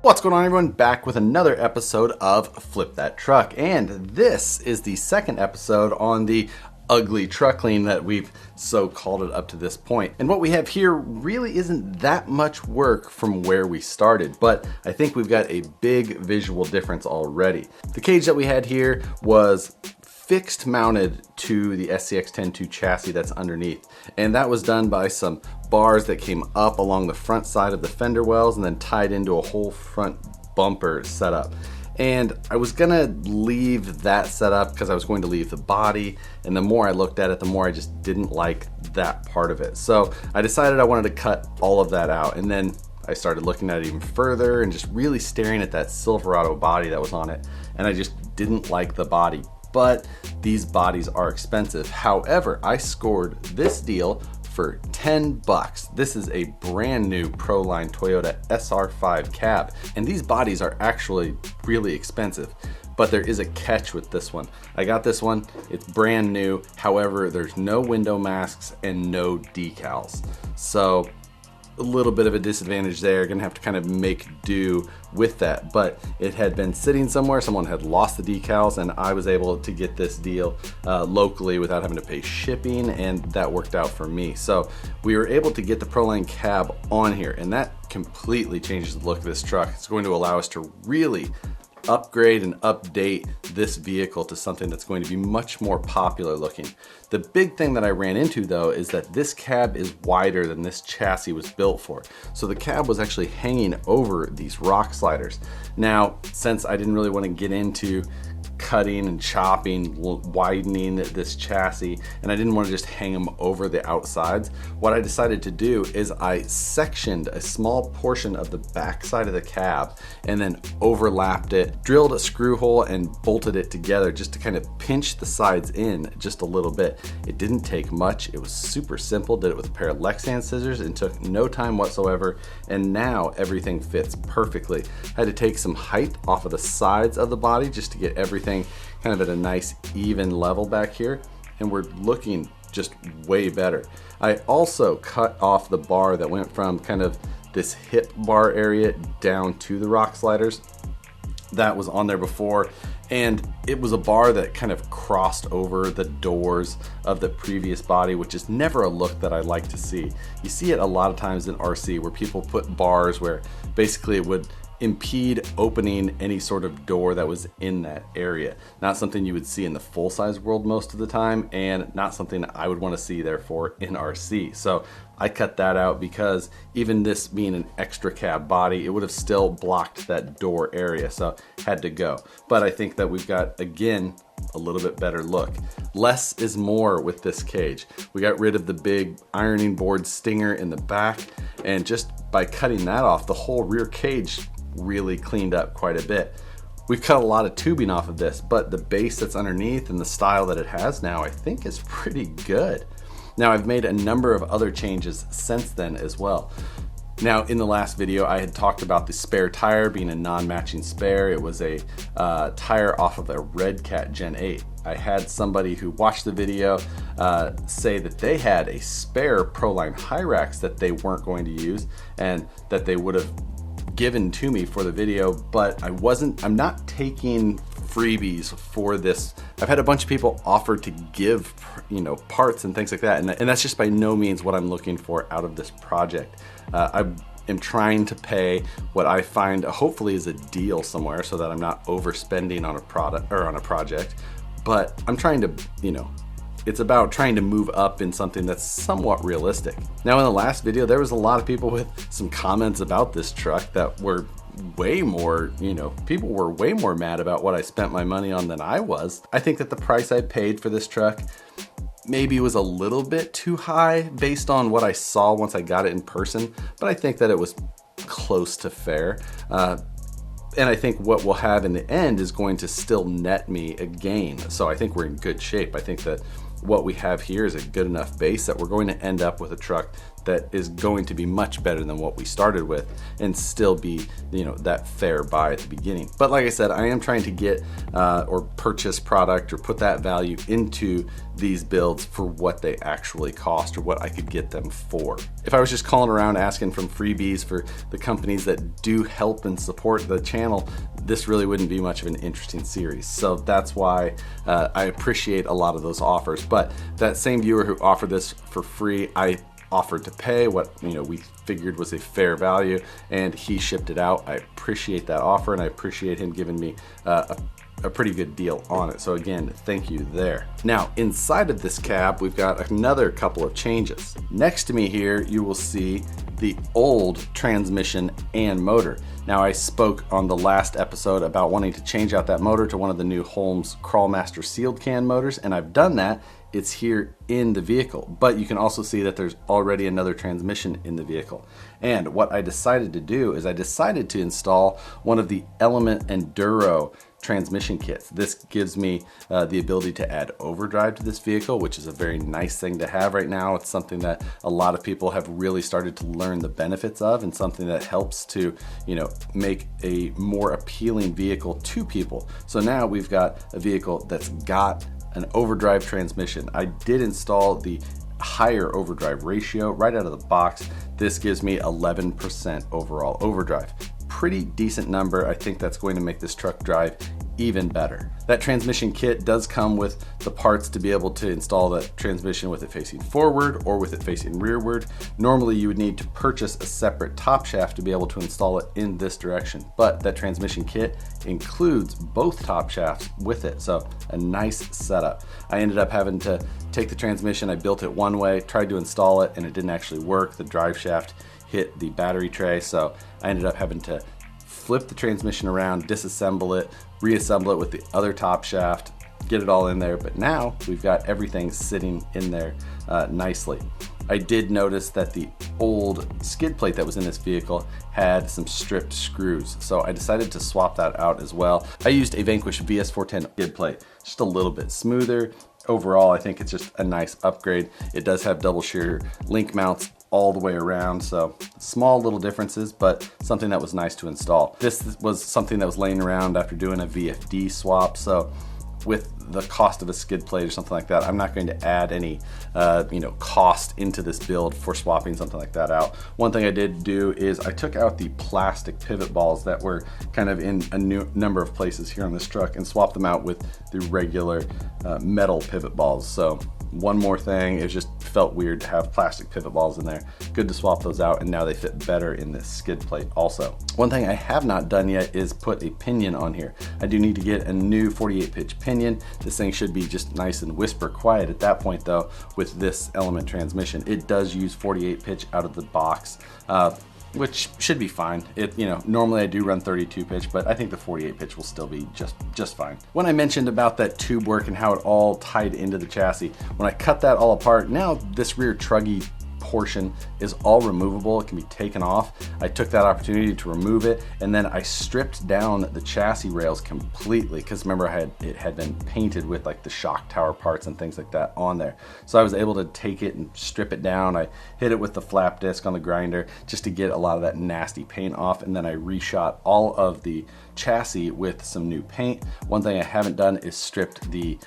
What's going on, everyone? Back with another episode of Flip That Truck, and this is the second episode on the ugly truck clean that we've so called it up to this point. And what we have here really isn't that much work from where we started, but I think we've got a big visual difference already. The cage that we had here was fixed mounted to the SCX-102 chassis that's underneath, and that was done by some bars that came up along the front side of the fender wells and then tied into a whole front bumper setup. And I was gonna leave that setup because I was going to leave the body, and the more I looked at it, the more I just didn't like that part of it. So I decided I wanted to cut all of that out, and then I started looking at it even further and just really staring at that Silverado body that was on it, and I just didn't like the body. But these bodies are expensive. However, I scored this deal for 10 bucks. This is a brand new Proline Toyota SR5 cab, and these bodies are actually really expensive. But there is a catch with this one. I got this one, it's brand new. However, there's no window masks and no decals. So a little bit of a disadvantage there. Gonna have to kind of make do with that, but it had been sitting somewhere, someone had lost the decals, and I was able to get this deal locally without having to pay shipping, and that worked out for me. So we were able to get the Proline cab on here, and that completely changes the look of this truck. It's going to allow us to really upgrade and update this vehicle to something that's going to be much more popular looking. The big thing that I ran into though is that this cab is wider than this chassis was built for. So the cab was actually hanging over these rock sliders. Now, since I didn't really want to get into cutting and chopping, widening this chassis, and I didn't want to just hang them over the outsides, what I decided to do is I sectioned a small portion of the back side of the cab and then overlapped it, drilled a screw hole and bolted it together just to kind of pinch the sides in just a little bit. It didn't take much. It was super simple. Did it with a pair of Lexan scissors and took no time whatsoever, and now everything fits perfectly. I had to take some height off of the sides of the body just to get everything kind of at a nice even level back here, and we're looking just way better. I also cut off the bar that went from kind of this hip bar area down to the rock sliders. That was on there before, and it was a bar that kind of crossed over the doors of the previous body, which is never a look that I like to see. You see it a lot of times in RC where people put bars where basically it would impede opening any sort of door that was in that area. Not something you would see in the full-size world most of the time, and not something I would want to see therefore in RC. So I cut that out because even this being an extra cab body, it would have still blocked that door area, so had to go. But I think that we've got, again, a little bit better look. Less is more with this cage. We got rid of the big ironing board stinger in the back, and just by cutting that off, the whole rear cage really cleaned up quite a bit. We've cut a lot of tubing off of this, but the base that's underneath and the style that it has now, I think is pretty good. Now, I've made a number of other changes since then as well. Now, in the last video, I had talked about the spare tire being a non-matching spare. It was a tire off of a Red Cat Gen 8. I had somebody who watched the video say that they had a spare Proline Hyrax that they weren't going to use and that they would have given to me for the video, but I'm not taking freebies for this. I've had a bunch of people offer to give, parts and things like that, and that's just by no means what I'm looking for out of this project. I am trying to pay what I find hopefully is a deal somewhere so that I'm not overspending on a product or on a project, but I'm trying to, it's about trying to move up in something that's somewhat realistic. Now, in the last video, there was a lot of people with some comments about this truck that were way more, people were way more mad about what I spent my money on than I was. I think that the price I paid for this truck maybe was a little bit too high based on what I saw once I got it in person, but I think that it was close to fair. And I think what we'll have in the end is going to still net me a gain. So I think we're in good shape. I think that what we have here is a good enough base that we're going to end up with a truck that is going to be much better than what we started with and still be, that fair buy at the beginning. But like I said, I am trying to get or purchase product or put that value into these builds for what they actually cost or what I could get them for. If I was just calling around asking from freebies for the companies that do help and support the channel, this really wouldn't be much of an interesting series. So that's why I appreciate a lot of those offers. But that same viewer who offered this for free, I offered to pay what we figured was a fair value, and he shipped it out. I appreciate that offer, and I appreciate him giving me a pretty good deal on it. So again, thank you there. Now, inside of this cab, we've got another couple of changes. Next to me here, you will see the old transmission and motor. Now, I spoke on the last episode about wanting to change out that motor to one of the new Holmes Crawlmaster sealed can motors, and I've done that. It's here in the vehicle, but you can also see that there's already another transmission in the vehicle. And what I decided to do is I decided to install one of the Element Enduro transmission kits. This gives me the ability to add overdrive to this vehicle, which is a very nice thing to have right now. It's something that a lot of people have really started to learn the benefits of, and something that helps to, make a more appealing vehicle to people. So now we've got a vehicle that's got an overdrive transmission. I did install the higher overdrive ratio right out of the box. This gives me 11% overall overdrive. Pretty decent number. I think that's going to make this truck drive even better. That transmission kit does come with the parts to be able to install the transmission with it facing forward or with it facing rearward. Normally you would need to purchase a separate top shaft to be able to install it in this direction, but that transmission kit includes both top shafts with it, so a nice setup. I ended up having to take the transmission, I built it one way, tried to install it, and it didn't actually work. The drive shaft hit the battery tray, so I ended up having to flip the transmission around, disassemble it, reassemble it with the other top shaft, get it all in there. But now we've got everything sitting in there nicely. I did notice that the old skid plate that was in this vehicle had some stripped screws, so I decided to swap that out as well. I used a Vanquish VS410 skid plate, just a little bit smoother. Overall, I think it's just a nice upgrade. It does have double shear link mounts all the way around, so small little differences, but something that was nice to install. This was something that was laying around after doing a VFD swap, so with the cost of a skid plate or something like that, I'm not going to add any cost into this build for swapping something like that out. One thing I did do is I took out the plastic pivot balls that were kind of in a new number of places here on this truck and swapped them out with the regular metal pivot balls. So one more thing, it just felt weird to have plastic pivot balls in there. Good to swap those out, and now they fit better in this skid plate also. One thing I have not done yet is put a pinion on here. I do need to get a new 48 pitch pinion. This thing should be just nice and whisper quiet at that point though with this Element transmission. It does use 48 pitch out of the box, which should be fine. Normally I do run 32 pitch, but I think the 48 pitch will still be just fine. When I mentioned about that tube work and how it all tied into the chassis, when I cut that all apart, now this rear truggy portion is all removable. It can be taken off. I took that opportunity to remove it, and then I stripped down the chassis rails completely, because remember it had been painted with like the shock tower parts and things like that on there. So I was able to take it and strip it down. I hit it with the flap disc on the grinder just to get a lot of that nasty paint off, and then I reshot all of the chassis with some new paint. One thing I haven't done is stripped the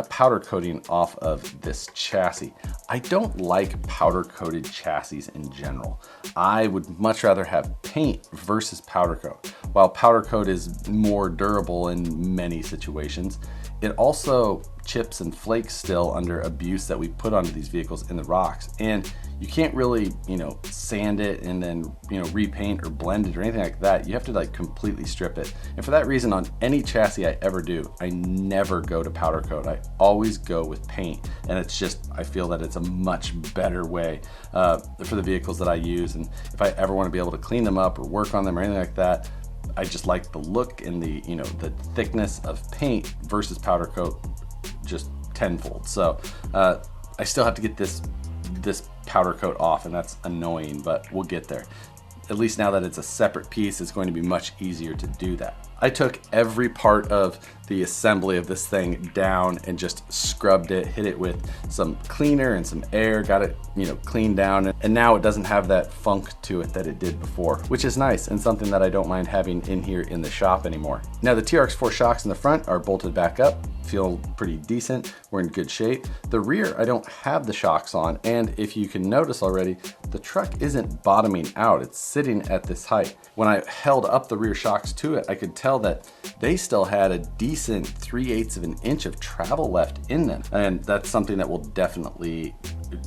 powder coating off of this chassis. I don't like powder coated chassis in general. I would much rather have paint versus powder coat. While powder coat is more durable in many situations, it also chips and flakes still under abuse that we put onto these vehicles in the rocks. And you can't really, sand it and then, repaint or blend it or anything like that. You have to like completely strip it. And for that reason, on any chassis I ever do, I never go to powder coat. I always go with paint. And it's just, I feel that it's a much better way for the vehicles that I use. And if I ever want to be able to clean them up or work on them or anything like that, I just like the look and the thickness of paint versus powder coat just tenfold. So I still have to get this powder coat off, and that's annoying, but we'll get there. At least now that it's a separate piece, it's going to be much easier to do that. I took every part of the assembly of this thing down and just scrubbed it, hit it with some cleaner and some air, got it, cleaned down, and now it doesn't have that funk to it that it did before, which is nice and something that I don't mind having in here in the shop anymore. Now the TRX4 shocks in the front are bolted back up, feel pretty decent, we're in good shape. The rear, I don't have the shocks on, and if you can notice already, the truck isn't bottoming out, it's sitting at this height. When I held up the rear shocks to it, I could tell that they still had a decent 3/8 of an inch of travel left in them, and that's something that we'll definitely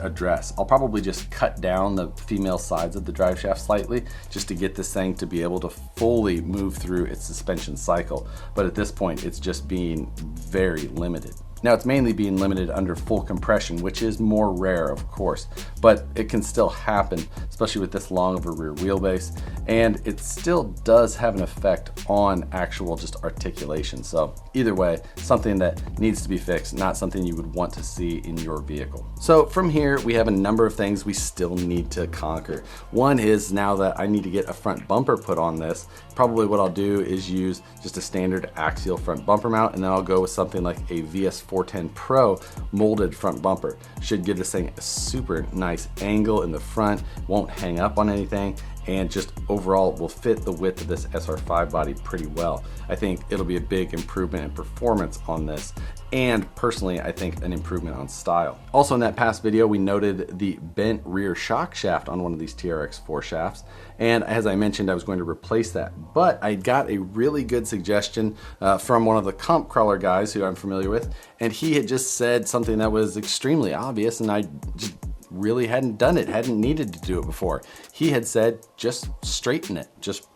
address. I'll probably just cut down the female sides of the drive shaft slightly just to get this thing to be able to fully move through its suspension cycle, but at this point it's just being very limited. Now it's mainly being limited under full compression, which is more rare of course, but it can still happen, especially with this long of a rear wheelbase, and it still does have an effect on actual just articulation. So either way, something that needs to be fixed, not something you would want to see in your vehicle. So from here, we have a number of things we still need to conquer. One is now that I need to get a front bumper put on this, probably what I'll do is use just a standard axial front bumper mount, and then I'll go with something like a VS410 Pro molded front bumper. Should give this thing a super nice angle in the front, won't hang up on anything, and just overall will fit the width of this SR5 body pretty well. I think it'll be a big improvement in performance on this, and personally I think an improvement on style. Also in that past video we noted the bent rear shock shaft on one of these TRX4 shafts, and as I mentioned I was going to replace that, but I got a really good suggestion from one of the comp crawler guys who I'm familiar with, and he had just said something that was extremely obvious, and I just really hadn't done it, hadn't needed to do it before. He had said, just straighten it, just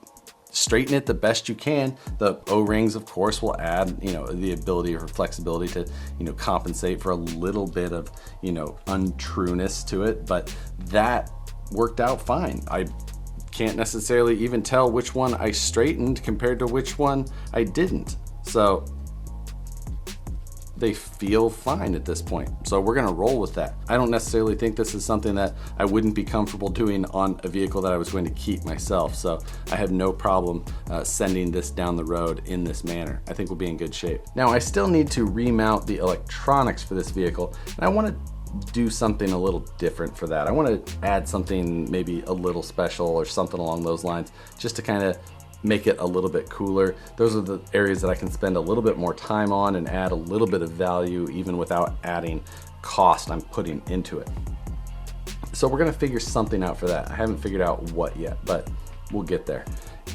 straighten it the best you can. The O-rings of course will add, the ability or flexibility to, compensate for a little bit of, untrueness to it, but that worked out fine. I can't necessarily even tell which one I straightened compared to which one I didn't. So they feel fine at this point. So we're gonna roll with that. I don't necessarily think this is something that I wouldn't be comfortable doing on a vehicle that I was going to keep myself. So I have no problem sending this down the road in this manner. I think we'll be in good shape. Now I still need to remount the electronics for this vehicle, and I wanna do something a little different for that. I wanna add something maybe a little special or something along those lines, just to kind of make it a little bit cooler. Those are the areas that I can spend a little bit more time on and add a little bit of value even without adding cost I'm putting into it. So we're gonna figure something out for that. I haven't figured out what yet, but we'll get there.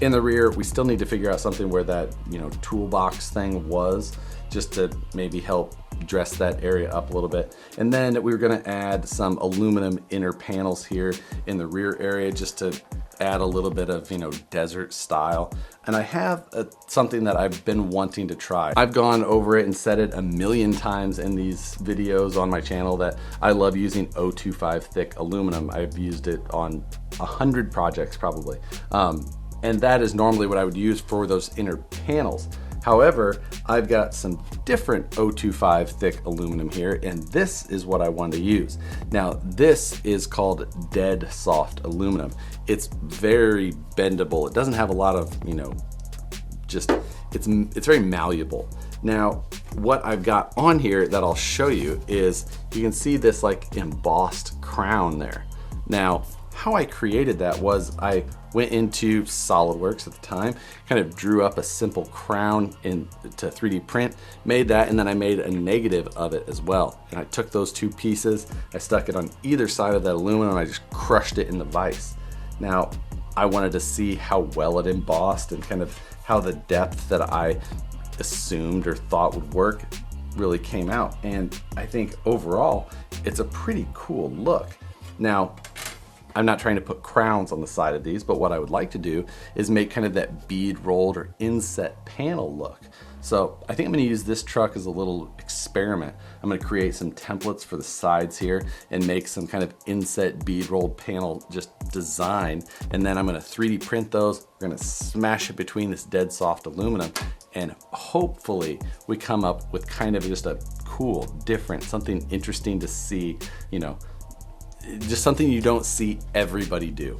In the rear, we still need to figure out something where that toolbox thing was, just to maybe help dress that area up a little bit. And then we were gonna add some aluminum inner panels here in the rear area just to add a little bit of desert style. And I have something that I've been wanting to try. I've gone over it and said it a million times in these videos on my channel that I love using 025 thick aluminum. I've used it on 100 projects probably. And that is normally what I would use for those inner panels. However, I've got some different 025 thick aluminum here, and this is what I want to use. Now, this is called dead soft aluminum. It's very bendable. It doesn't have a lot of, it's very malleable. Now, what I've got on here that I'll show you is, you can see this like embossed crown there. Now, how I created that was I went into SolidWorks at the time, kind of drew up a simple crown into 3D print, made that, and then I made a negative of it as well. And I took those two pieces, I stuck it on either side of that aluminum, and I just crushed it in the vise. Now, I wanted to see how well it embossed and kind of how the depth that I assumed or thought would work really came out. And I think overall, it's a pretty cool look. Now, I'm not trying to put crowns on the side of these, but what I would like to do is make kind of that bead rolled or inset panel look. So I think I'm gonna use this truck as a little experiment. I'm gonna create some templates for the sides here and make some kind of inset bead rolled panel just design. And then I'm gonna 3D print those. We're gonna smash it between this dead soft aluminum, and hopefully we come up with kind of just a cool, different, something interesting to see, just something you don't see everybody do.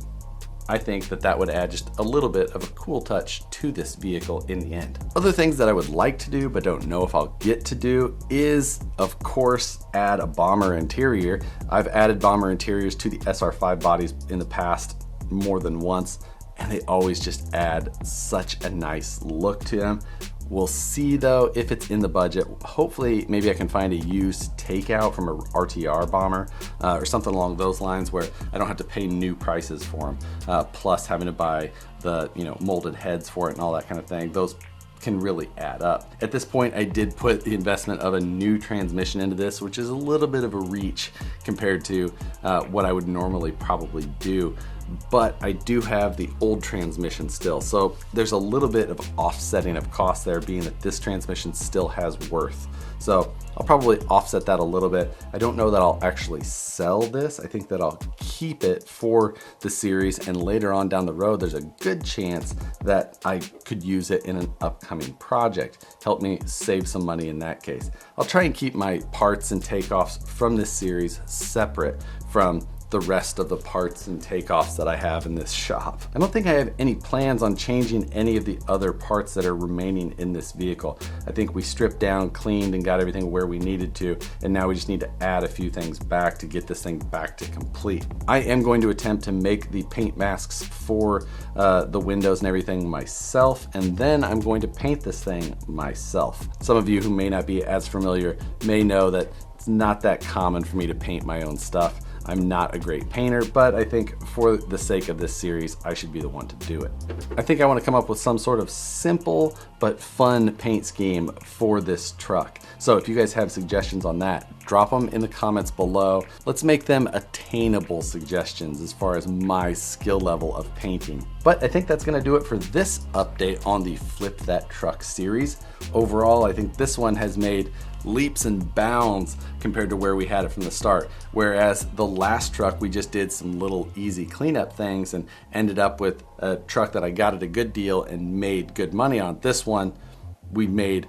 I think that that would add just a little bit of a cool touch to this vehicle in the end. Other things that I would like to do but don't know if I'll get to do is, of course, add a bomber interior. I've added bomber interiors to the SR5 bodies in the past more than once, and they always just add such a nice look to them. We'll see though if it's in the budget. Hopefully maybe I can find a used takeout from a RTR bomber or something along those lines where I don't have to pay new prices for them, plus having to buy the molded heads for it and all that kind of thing. Those can really add up. At this point, I did put the investment of a new transmission into this, which is a little bit of a reach compared to what I would normally probably do. But I do have the old transmission still. So there's a little bit of offsetting of cost there, being that this transmission still has worth. So I'll probably offset that a little bit. I don't know that I'll actually sell this. I think that I'll keep it for the series, and later on down the road, there's a good chance that I could use it in an upcoming project. Help me save some money in that case. I'll try and keep my parts and takeoffs from this series separate from the rest of the parts and takeoffs that I have in this shop. I don't think I have any plans on changing any of the other parts that are remaining in this vehicle. I think we stripped down, cleaned, and got everything where we needed to, and now we just need to add a few things back to get this thing back to complete. I am going to attempt to make the paint masks for the windows and everything myself, and then I'm going to paint this thing myself. Some of you who may not be as familiar may know that it's not that common for me to paint my own stuff. I'm not a great painter, but I think for the sake of this series, I should be the one to do it. I think I want to come up with some sort of simple but fun paint scheme for this truck. So if you guys have suggestions on that, drop them in the comments below. Let's make them attainable suggestions as far as my skill level of painting. But I think that's gonna do it for this update on the Flip That Truck series. Overall, I think this one has made leaps and bounds compared to where we had it from the start. Whereas the last truck, we just did some little easy cleanup things and ended up with a truck that I got at a good deal and made good money on. This one, we made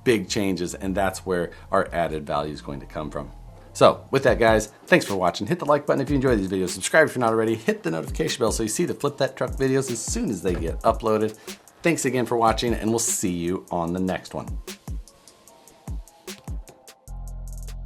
big changes, and that's where our added value is going to come from. So with that, guys, thanks for watching. Hit the like button if you enjoy these videos. Subscribe if you're not already. Hit the notification bell so you see the Flip That Truck videos as soon as they get uploaded. Thanks again for watching, and we'll see you on the next one.